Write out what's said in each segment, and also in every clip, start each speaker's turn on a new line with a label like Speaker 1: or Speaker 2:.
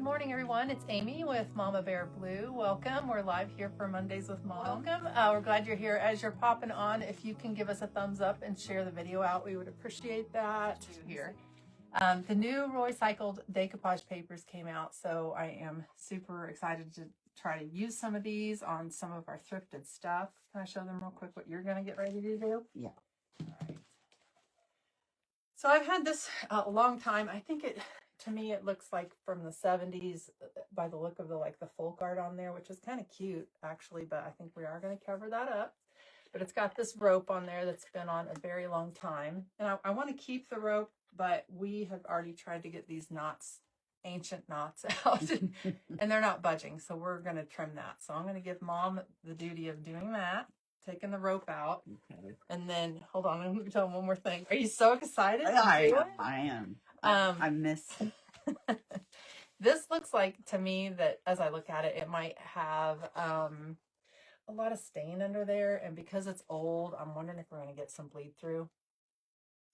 Speaker 1: morning, everyone. It's Amy with Mama Bear Blue. Welcome. We're live here for Mondays with Mom. Welcome. We're glad you're here. As you're popping on, if you can give us a thumbs up and share the video out, we would appreciate that. Here. The new Roycycled Decoupage Papers came out, so I am super excited to try to use some of these on some of our thrifted stuff. Can I show them real quick what you're going to get ready to do?
Speaker 2: Yeah.
Speaker 1: All right. So I've had this a long time. I think to me, it looks like from the 70s by the look of the folk art on there, which is kind of cute actually, but I think we are going to cover that up. But it's got this rope on there that's been on a very long time. And I want to keep the rope, but we have already tried to get these knots, ancient knots out, and they're not budging. So we're going to trim that. So I'm going to give Mom the duty of doing that, taking the rope out.
Speaker 2: Okay.
Speaker 1: And then, hold on, I'm going to tell them one more thing. Are you so excited?
Speaker 2: I am. I miss.
Speaker 1: This looks like to me that as I look at it, it might have a lot of stain under there. And because it's old, I'm wondering if we're going to get some bleed through.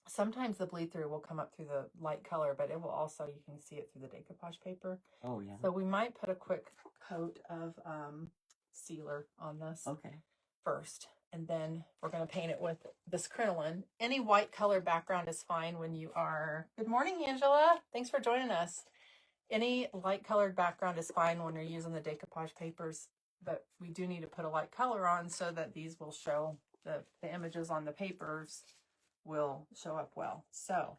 Speaker 1: Sometimes the bleed through will come up through the light color, but it will also, you can see it through the decoupage paper.
Speaker 2: Oh, yeah.
Speaker 1: So we might put a quick coat of sealer on this first. And then we're going to paint it with this crinoline. Any white color background is fine when you are... Good morning, Angela. Thanks for joining us. Any light colored background is fine when you're using the decoupage papers, but we do need to put a light color on so that these will show, the images on the papers will show up well. So,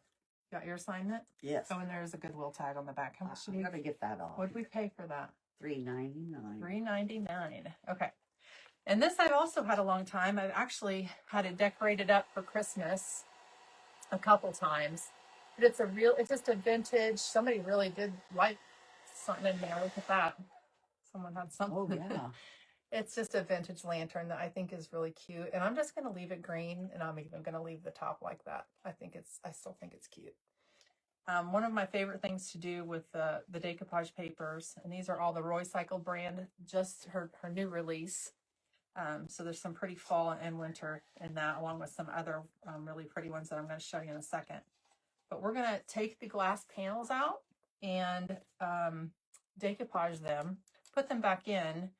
Speaker 1: got your assignment?
Speaker 2: Yes.
Speaker 1: Oh, and there's a Goodwill tag on the back. How much did we...
Speaker 2: I gotta get that off.
Speaker 1: What did we pay for that?
Speaker 2: $3.99.
Speaker 1: $3.99. Okay. And this I've also had a long time. I've actually had it decorated up for Christmas a couple times. But it's just a vintage. Somebody really did like something in there. Look at that. Someone had something.
Speaker 2: Oh, yeah.
Speaker 1: It's just a vintage lantern that I think is really cute. And I'm just going to leave it green, and I'm even going to leave the top like that. I still think it's cute. One of my favorite things to do with the decoupage papers, and these are all the Roycycled brand, just her new release. So there's some pretty fall and winter in that, along with some other really pretty ones that I'm going to show you in a second. But we're going to take the glass panels out and decoupage them, put them back in,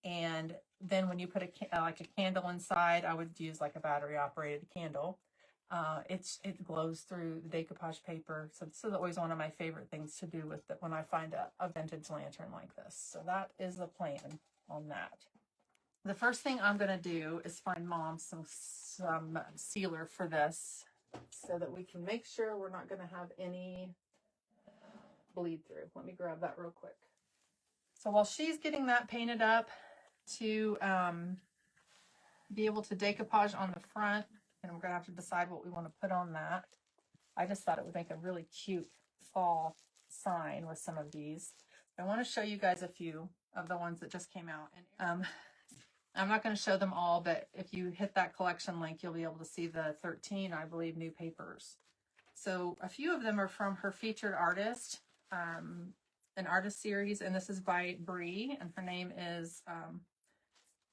Speaker 1: and then when you put a candle inside, I would use like a battery operated candle. It glows through the decoupage paper. So this is always one of my favorite things to do with it when I find a vintage lantern like this. So that is the plan on that. The first thing I'm going to do is find Mom some sealer for this so that we can make sure we're not going to have any bleed through. Let me grab that real quick. So while she's getting that painted up to be able to decoupage on the front, and we're going to have to decide what we want to put on that. I just thought it would make a really cute fall sign with some of these. I want to show you guys a few of the ones that just came out. And I'm not going to show them all, but if you hit that collection link, you'll be able to see the 13, I believe, new papers. So a few of them are from her featured artist, an artist series, and this is by Bree, and her name is,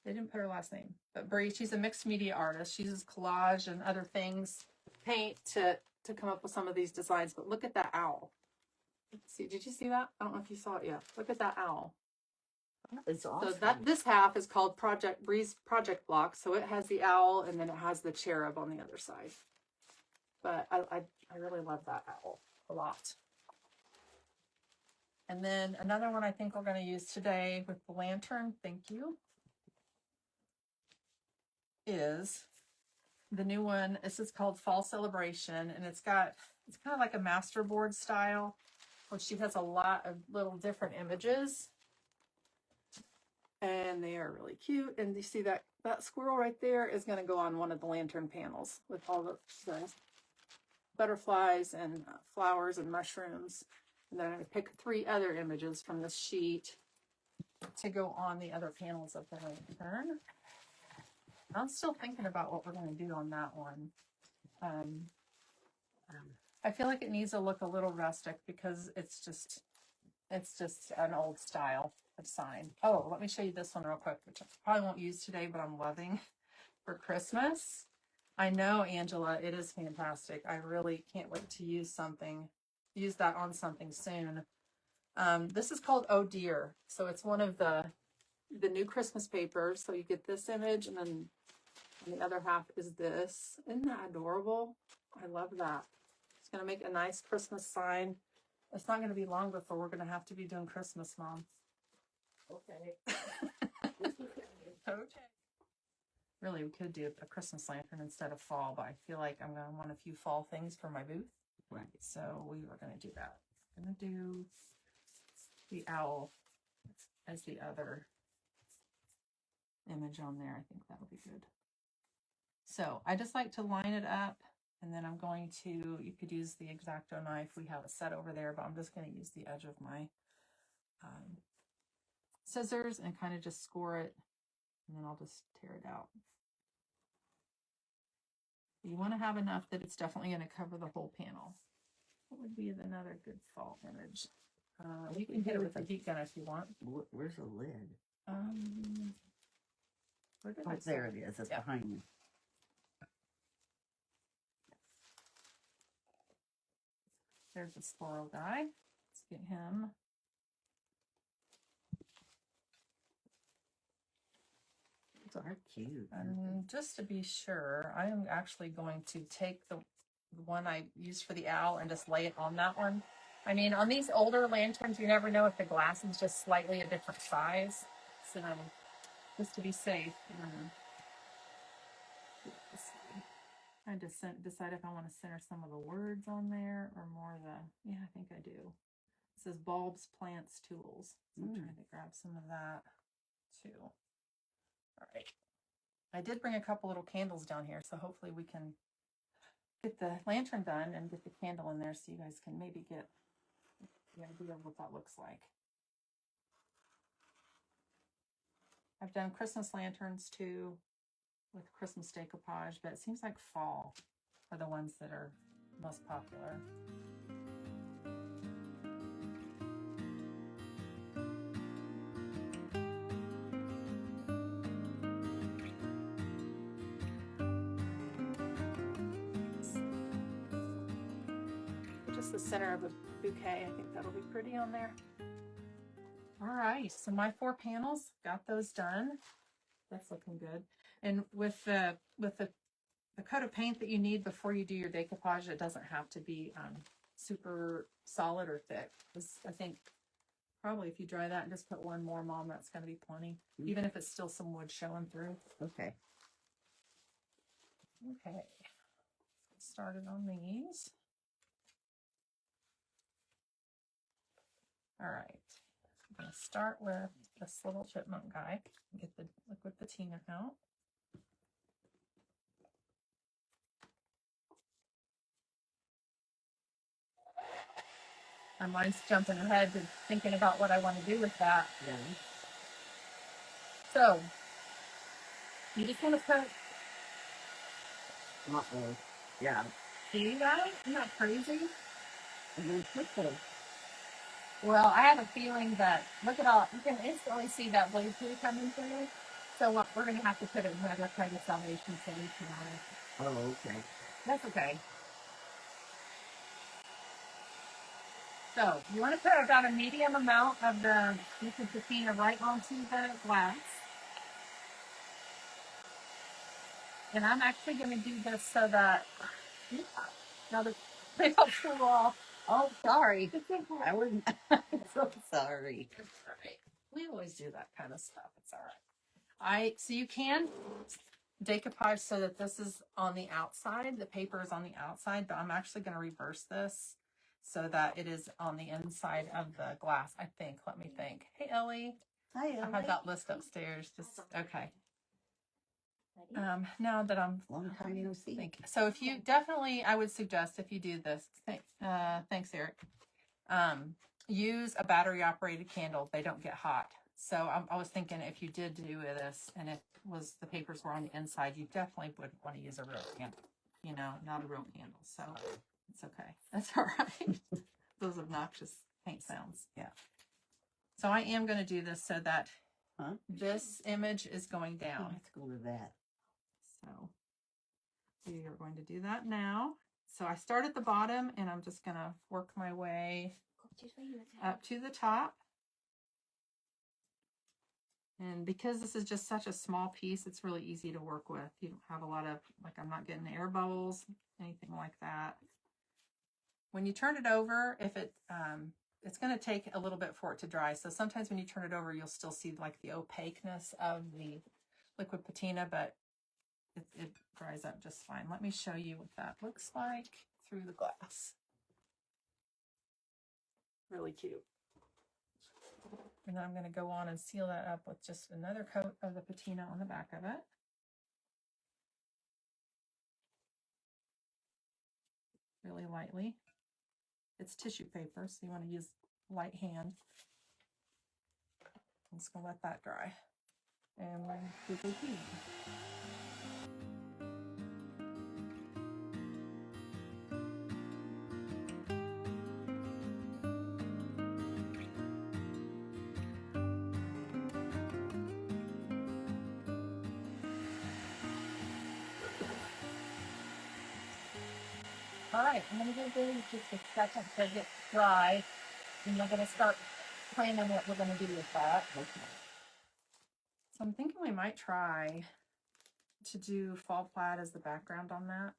Speaker 1: they didn't put her last name, but Bree, she's a mixed media artist. She uses collage and other things, paint to come up with some of these designs, but look at that owl. Let's see, did you see that? I don't know if you saw it yet. Look at that owl.
Speaker 2: It's awesome.
Speaker 1: So this half is called Bree's Project Block. So it has the owl and then it has the cherub on the other side. But I really love that owl a lot. And then another one I think we're going to use today with the lantern, thank you, is the new one. This is called Fall Celebration, and it's kind of like a masterboard style, which she has a lot of little different images. And they are really cute. And you see that squirrel right there is going to go on one of the lantern panels with all the butterflies and flowers and mushrooms. And then I'm going to pick 3 other images from this sheet to go on the other panels of the lantern. I'm still thinking about what we're going to do on that one. I feel like it needs to look a little rustic because it's just an old style of sign. Oh, let me show you this one real quick, which I probably won't use today, but I'm loving for Christmas. I know, Angela, it is fantastic. I really can't wait to use that on something soon. This is called Oh Dear. So it's one of the new Christmas papers. So you get this image, and then the other half is this. Isn't that adorable? I love that. It's going to make a nice Christmas sign. It's not going to be long before we're going to have to be doing Christmas, Mom. Okay. Okay. Really, we could do a Christmas lantern instead of fall, but I feel like I'm going to want a few fall things for my booth. Right. So we were going to do that. I'm going to do the owl as the other image on there. I think that'll be good. So I just like to line it up, and then I'm going to, you could use the X-Acto knife. We have it set over there, but I'm just going to use the edge of my scissors and kind of just score it, and then I'll just tear it out. You want to have enough that it's definitely going to cover the whole panel. What would be another good fall image? You can hit it with a heat gun if you want.
Speaker 2: Where's the lid?
Speaker 1: Where did
Speaker 2: Oh, there it is. It's behind you.
Speaker 1: There's the squirrel guy. Let's get him.
Speaker 2: Those are cute.
Speaker 1: And just to be sure, I am actually going to take the one I used for the owl and just lay it on that one. I mean, on these older lanterns, you never know if the glass is just slightly a different size. So just to be safe. I just decide if I want to center some of the words on there or more the, yeah, I think I do. It says bulbs, plants, tools. So I'm trying to grab some of that too. All right. I did bring a couple little candles down here, so hopefully we can get the lantern done and get the candle in there so you guys can maybe get the idea of what that looks like. I've done Christmas lanterns too with Christmas decoupage, but it seems like fall are the ones that are most popular. Just the center of a bouquet. I think that'll be pretty on there. All right, so my 4 panels, got those done. That's looking good. And with the coat of paint that you need before you do your decoupage, it doesn't have to be super solid or thick. I think probably if you dry that and just put one more, Mom, that's going to be plenty. Even if it's still some wood showing through.
Speaker 2: Okay.
Speaker 1: Okay. Let's get started on these. All right. I'm going to start with this little chipmunk guy. Get the liquid patina out. My mind's jumping ahead to thinking about what I want to do with that.
Speaker 2: Yeah.
Speaker 1: So, you just want to put...
Speaker 2: Yeah.
Speaker 1: See that? Isn't that crazy?
Speaker 2: And then quickly.
Speaker 1: Well, I have a feeling that, look at all, you can instantly see that blue pea coming through. So what we're going to have to put another kind of salvation solution on it.
Speaker 2: Oh, okay.
Speaker 1: That's okay. So you want to put about a medium amount of the liquid patina right onto the glass. And I'm actually going to do this so that, now they don't cool off.
Speaker 2: Oh, sorry. I wouldn't. I'm so sorry.
Speaker 1: It's all right. We always do that kind of stuff. It's all right. So you can decoupage so that this is on the outside. The paper is on the outside, but I'm actually going to reverse this so that it is on the inside of the glass, I think. Let me think. Hey, Ellie.
Speaker 2: Hi, Ellie.
Speaker 1: I had that list upstairs. Just, okay. Now that I'm
Speaker 2: long time no see.
Speaker 1: So if you definitely, I would suggest if you do this, thanks Eric, use a battery operated candle. They don't get hot. So I was thinking if you did do this and the papers were on the inside, you definitely would want to use a real candle, not a real candle. So it's okay. That's all right. Those obnoxious paint sounds. Yeah. So I am going to do this so that this image is going down.
Speaker 2: Let's go to that.
Speaker 1: So we are going to do that now. So I start at the bottom and I'm just going to work my way up to the top. And because this is just such a small piece, it's really easy to work with. You don't have a lot of, like, I'm not getting air bubbles, anything like that. When you turn it over, if it, it's going to take a little bit for it to dry. So sometimes when you turn it over, you'll still see like the opaqueness of the liquid patina, but it dries up just fine. Let me show you what that looks like through the glass. Really cute. And then I'm going to go on and seal that up with just another coat of the patina on the back of it. Really lightly. It's tissue paper, so you want to use light hand. I'm just going to let that dry. And we're going to do the heat. All right, I'm going to give this just a second to get dry, and we're going to start planning what we're going to do with that. Okay. So I'm thinking we might try to do fall plaid as the background on that.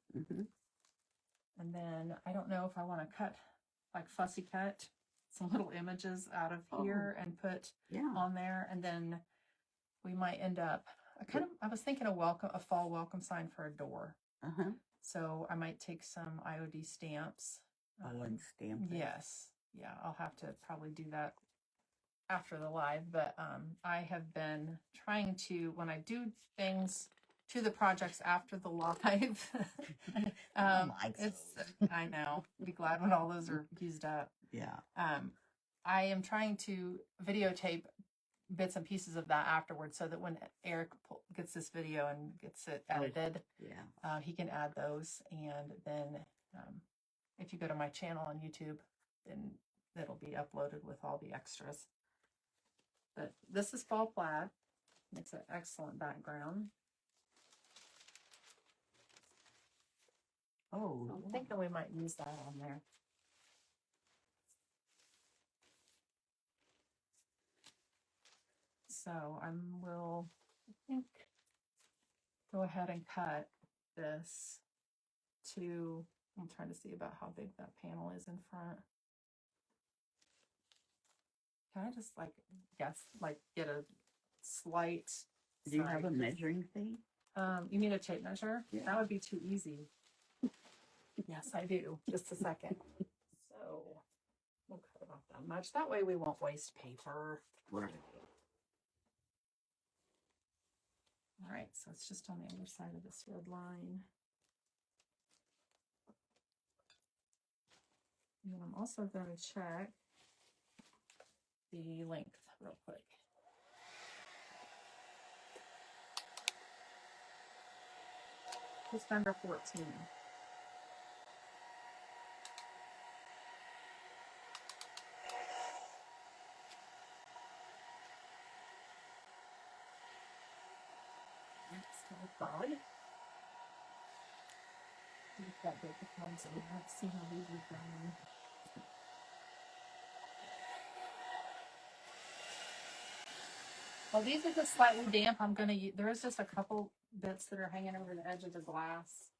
Speaker 1: And then I don't know if I want to cut, like fussy cut some little images out of here and put on there. And then we might end up, I was thinking a fall welcome sign for a door. So I might take some IOD stamps.
Speaker 2: And stamp it.
Speaker 1: Yes. Yeah, I'll have to probably do that after the live, but I have been trying to, when I do things to the projects after the live, I know, be glad when all those are used up.
Speaker 2: Yeah.
Speaker 1: I am trying to videotape bits and pieces of that afterwards, so that when Eric gets this video and gets it edited, he can add those. And then if you go to my channel on YouTube, then it'll be uploaded with all the extras. But this is fall plaid. It's an excellent background.
Speaker 2: Oh,
Speaker 1: I'm thinking we might use that on there. So I will, I think, go ahead and cut this to, I'm trying to see about how big that panel is in front. Can I just get a slight?
Speaker 2: Do you have a measuring thing?
Speaker 1: You mean a tape measure?
Speaker 2: Yeah.
Speaker 1: That would be too easy. Yes, I do. Just a second. So we'll cut about that much. That way we won't waste paper.
Speaker 2: Right.
Speaker 1: All right, so it's just on the other side of this red line. And then I'm also going to check the length real quick. Just under 14. Let's see how these are going. Well, these are just slightly damp. I'm going to use, there is just a couple bits that are hanging over the edge of the glass.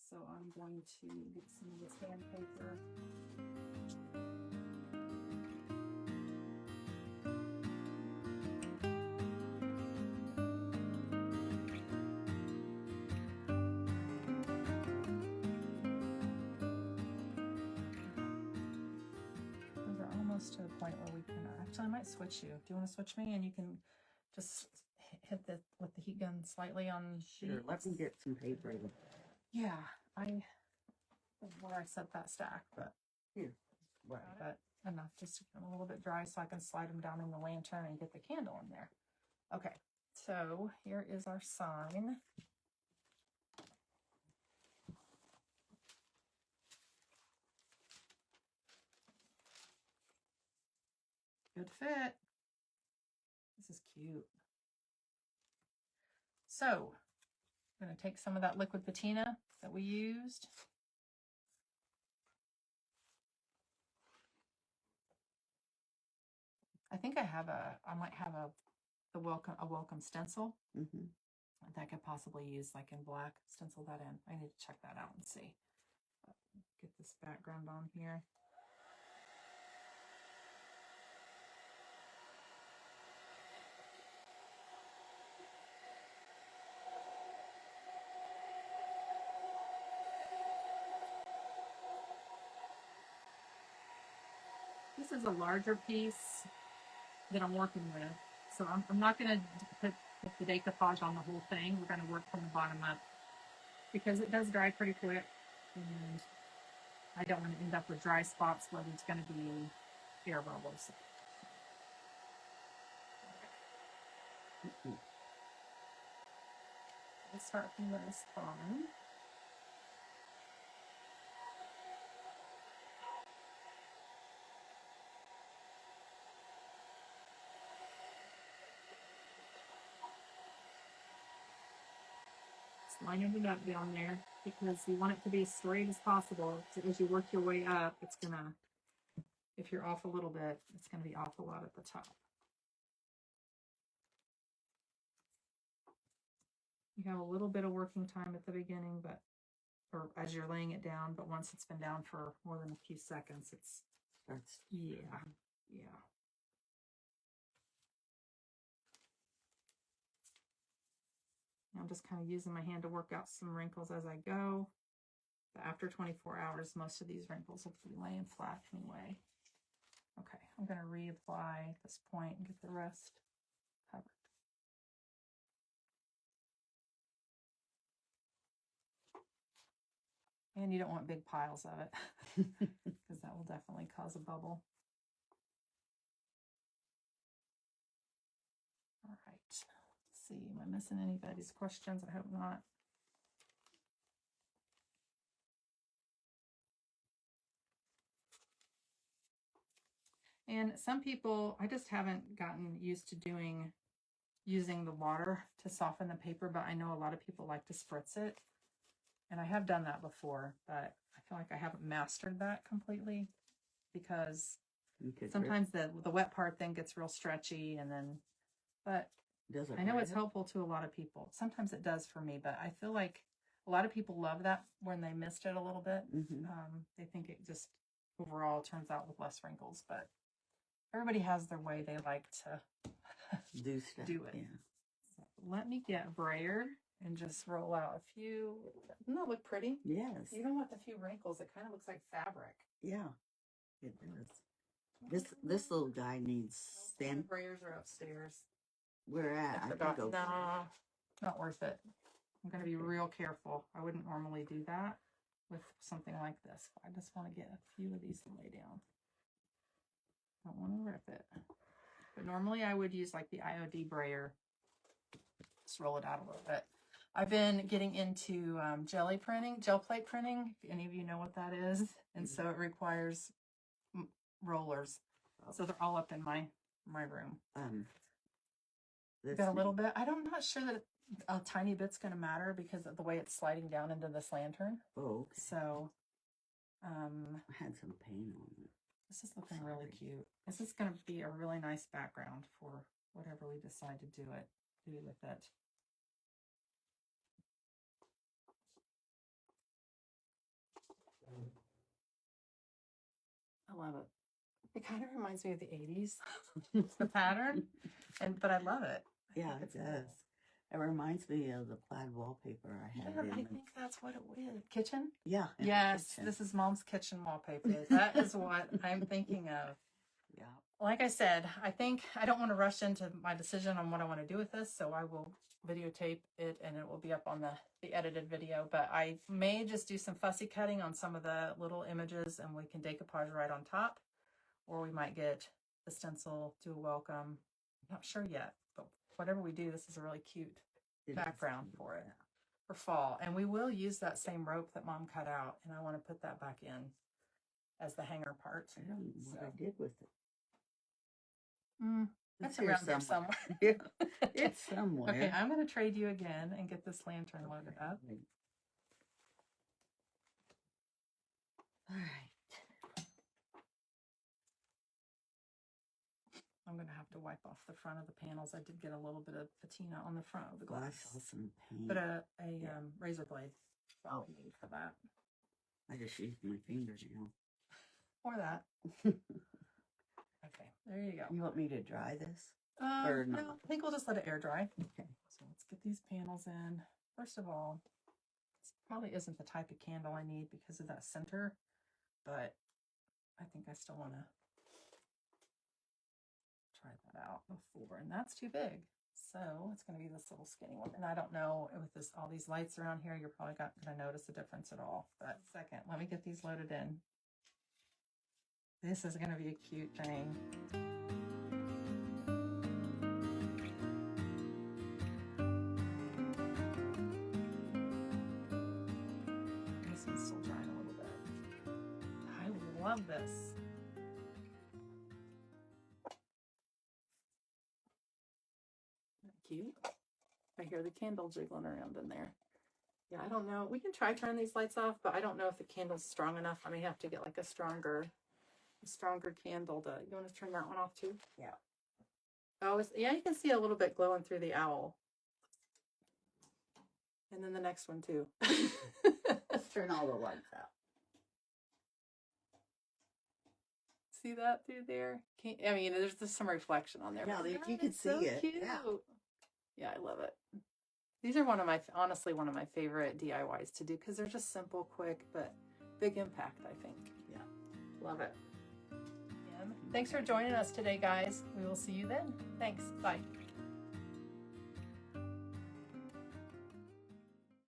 Speaker 1: So I'm going to get some of this sandpaper. We're almost to the point where we can, actually I might switch you. Do you want to switch me? And you can just hit the, with the heat gun slightly on.
Speaker 2: Sure, let me get some paper.
Speaker 1: Yeah, where I set that stack, but
Speaker 2: Here.
Speaker 1: Right. But enough just to get them a little bit dry so I can slide them down in the lantern and get the candle in there. Okay, so here is our sign. Good fit. This is cute. So I'm going to take some of that liquid patina that we used. I think I might have a welcome stencil that I could possibly use like in black, stencil that in. I need to check that out and see. Get this background on here. This is a larger piece that I'm working with. So I'm not going to put the decoupage on the whole thing. We're going to work from the bottom up because it does dry pretty quick. And I don't want to end up with dry spots where there's going to be air bubbles. Let's start from this bottom. Lining it up down there because you want it to be as straight as possible. So as you work your way up, it's gonna, if you're off a little bit, it's gonna be off a lot at the top. You have a little bit of working time at the beginning, but, or as you're laying it down, but once it's been down for more than a few seconds, it's, yeah. I'm just kind of using my hand to work out some wrinkles as I go. But after 24 hours, most of these wrinkles will be laying flat anyway. Okay, I'm going to reapply at this point and get the rest covered. And you don't want big piles of it because that will definitely cause a bubble. All right, let's see, am I missing anybody's questions? I hope not. And some people, I just haven't gotten used to using the water to soften the paper, but I know a lot of people like to spritz it. And I have done that before, but I feel like I haven't mastered that completely because sometimes the wet part then gets real stretchy and then, but I know it's helpful to a lot of people. Sometimes it does for me, but I feel like a lot of people love that when they missed it a little bit. They think it just overall turns out with less wrinkles, but everybody has their way they like to do it. Yeah. So let me get a brayer and just roll out a few. Doesn't that look pretty?
Speaker 2: Yes.
Speaker 1: Even with a few wrinkles, it kind of looks like fabric.
Speaker 2: Yeah, it does. This little guy needs stand.
Speaker 1: The brayers are upstairs.
Speaker 2: Where at?
Speaker 1: I forgot. Nah, not worth it. I'm going to be real careful. I wouldn't normally do that with something like this. I just want to get a few of these to lay down. Don't want to rip it. But normally I would use like the IOD brayer. Just roll it out a little bit. I've been getting into gel plate printing, if any of you know what that is. And so it requires rollers. So they're all up in my room. Got a little bit. I'm not sure that a tiny bit's going to matter because of the way it's sliding down into this lantern.
Speaker 2: Oh, okay.
Speaker 1: So
Speaker 2: I had some paint on it.
Speaker 1: This is looking really cute. This is going to be a really nice background for whatever we decide to do with it. I love it. It kind of reminds me of the 80s, the pattern, but I love it.
Speaker 2: Yeah, it does. It reminds me of the plaid wallpaper I had.
Speaker 1: Yeah, I think that's what it was. Kitchen?
Speaker 2: Yeah.
Speaker 1: Yes,
Speaker 2: kitchen.
Speaker 1: This is Mom's kitchen wallpaper. That is what I'm thinking of.
Speaker 2: Yeah.
Speaker 1: Like I said, I don't want to rush into my decision on what I want to do with this, so I will videotape it and it will be up on the edited video, but I may just do some fussy cutting on some of the little images and we can decoupage right on top, or we might get the stencil, do a welcome. I'm not sure yet, but whatever we do, this is a really cute background for it for fall. And we will use that same rope that Mom cut out, and I want to put that back in as the hanger part.
Speaker 2: I don't know what I did with it.
Speaker 1: It's around here somewhere.
Speaker 2: It's somewhere.
Speaker 1: Okay, I'm going to trade you again and get this lantern loaded up.
Speaker 2: All right.
Speaker 1: I'm going to have to wipe off the front of the panels. I did get a little bit of patina on the front of the
Speaker 2: Well, I
Speaker 1: glass.
Speaker 2: saw some paint.
Speaker 1: But a razor blade is all we need for that.
Speaker 2: I just used my fingers, you know.
Speaker 1: Or that. Okay, there you go.
Speaker 2: You want me to dry this?
Speaker 1: No,
Speaker 2: not?
Speaker 1: I think we'll just let it air dry.
Speaker 2: Okay.
Speaker 1: So let's get these panels in. First of all, this probably isn't the type of candle I need because of that center, but I think I still want to try that out before. And that's too big. So it's going to be this little skinny one. And I don't know, with this all these lights around here, you're probably not going to notice a difference at all. But second, let me get these loaded in. This is going to be a cute thing. This one's still drying a little bit. I love this. Cute. I hear the candle jiggling around in there. Yeah, I don't know. We can try turning these lights off, but I don't know if the candle's strong enough. I may have to get like a stronger candle to. You want to turn that one off too?
Speaker 2: Yeah.
Speaker 1: Oh, yeah, you can see a little bit glowing through the owl. And then the next one too.
Speaker 2: Let's turn all the lights out.
Speaker 1: See that through there? I mean, there's just some reflection on there.
Speaker 2: Yeah,
Speaker 1: but
Speaker 2: you can
Speaker 1: it's
Speaker 2: see
Speaker 1: so
Speaker 2: it.
Speaker 1: Cute.
Speaker 2: Yeah.
Speaker 1: Yeah, I love it. These are honestly one of my favorite DIYs to do because they're just simple, quick, but big impact, I think.
Speaker 2: Yeah. Love it.
Speaker 1: Thanks for joining us today, guys. We will see you then. Thanks. Bye.